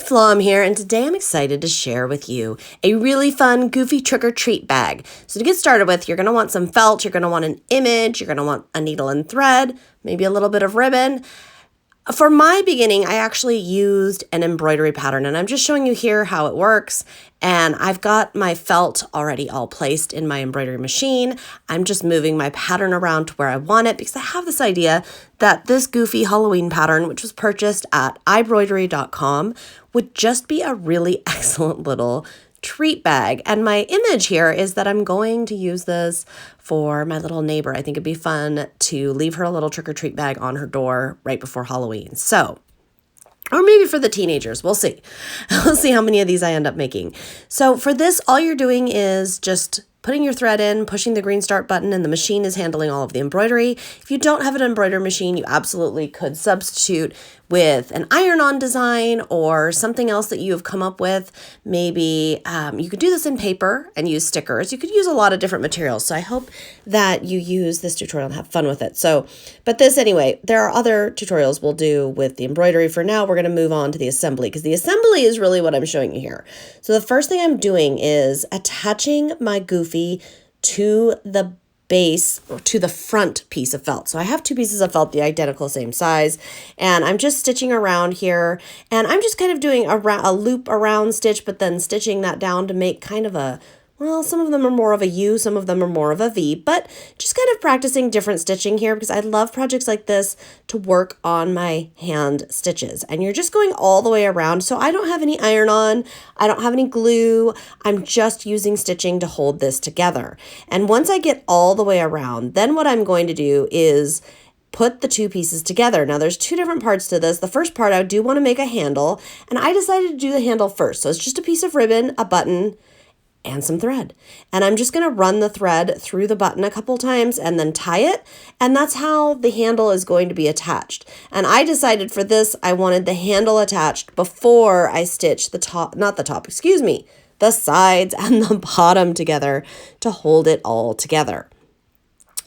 Flom here, and today I'm excited to share with you a really fun, goofy trick-or-treat bag. So to get started with, you're going to want some felt, you're going to want an image, you're going to want a needle and thread, maybe a little bit of ribbon. For my beginning, I actually used an embroidery pattern, and I'm just showing you here how it works. And I've got my felt already all placed in my embroidery machine. I'm just moving my pattern around to where I want it because I have this idea that this goofy Halloween pattern, which was purchased at ibroidery.com, would just be a really excellent little treat bag. And my image here is that I'm going to use this for my little neighbor. I think it'd be fun to leave her a little trick-or-treat bag on her door right before Halloween. So, or maybe for the teenagers, we'll see. We'll see how many of these I end up making. So for this, all you're doing is just putting your thread in, pushing the green start button, and the machine is handling all of the embroidery. If you don't have an embroidery machine, you absolutely could substitute with an iron-on design or something else that you have come up with. Maybe you could do this in paper and use stickers. You could use a lot of different materials. So I hope that you use this tutorial and have fun with it. But this anyway, there are other tutorials we'll do with the embroidery. For now, we're going to move on to the assembly because the assembly is really what I'm showing you here. So the first thing I'm doing is attaching my goofy to the base or to the front piece of felt. So I have two pieces of felt, the identical same size, and I'm just stitching around here, and I'm just kind of doing a loop around stitch, but then stitching that down to make kind of a, well, some of them are more of a U, some of them are more of a V, but just kind of practicing different stitching here because I love projects like this to work on my hand stitches. And you're just going all the way around. So I don't have any iron on, I don't have any glue. I'm just using stitching to hold this together. And once I get all the way around, then what I'm going to do is put the two pieces together. Now there's two different parts to this. The first part, I do want to make a handle, and I decided to do the handle first. So it's just a piece of ribbon, a button, and some thread. And I'm just going to run the thread through the button a couple times and then tie it. And that's how the handle is going to be attached. And I decided for this, I wanted the handle attached before I stitch the top, not the top, excuse me, the sides and the bottom together to hold it all together.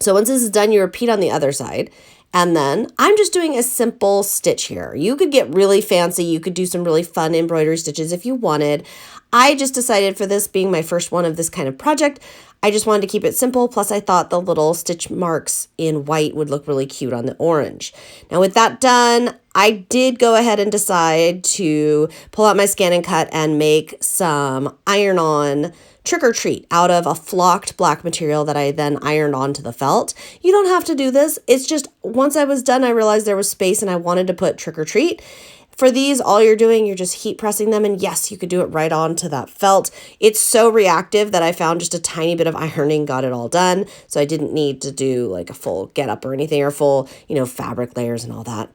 So once this is done, you repeat on the other side. And then I'm just doing a simple stitch here. You could get really fancy. You could do some really fun embroidery stitches if you wanted. I just decided for this being my first one of this kind of project, I just wanted to keep it simple. Plus I thought the little stitch marks in white would look really cute on the orange. Now with that done, I did go ahead and decide to pull out my Scan and Cut and make some iron-on trick-or-treat out of a flocked black material that I then ironed onto the felt. You don't have to do this. It's just once I was done, I realized there was space and I wanted to put trick-or-treat. For these, all you're doing, you're just heat pressing them. And yes, you could do it right onto that felt. It's so reactive that I found just a tiny bit of ironing got it all done. So I didn't need to do like a full get up or anything or full, fabric layers and all that.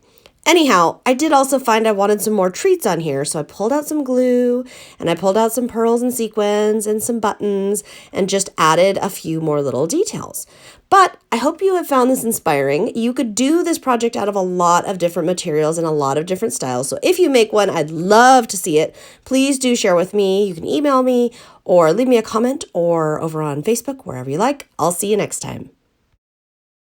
Anyhow, I did also find I wanted some more treats on here, so I pulled out some glue, and I pulled out some pearls and sequins and some buttons, and just added a few more little details. But I hope you have found this inspiring. You could do this project out of a lot of different materials and a lot of different styles, so if you make one, I'd love to see it. Please do share with me. You can email me, or leave me a comment, or over on Facebook, wherever you like. I'll see you next time.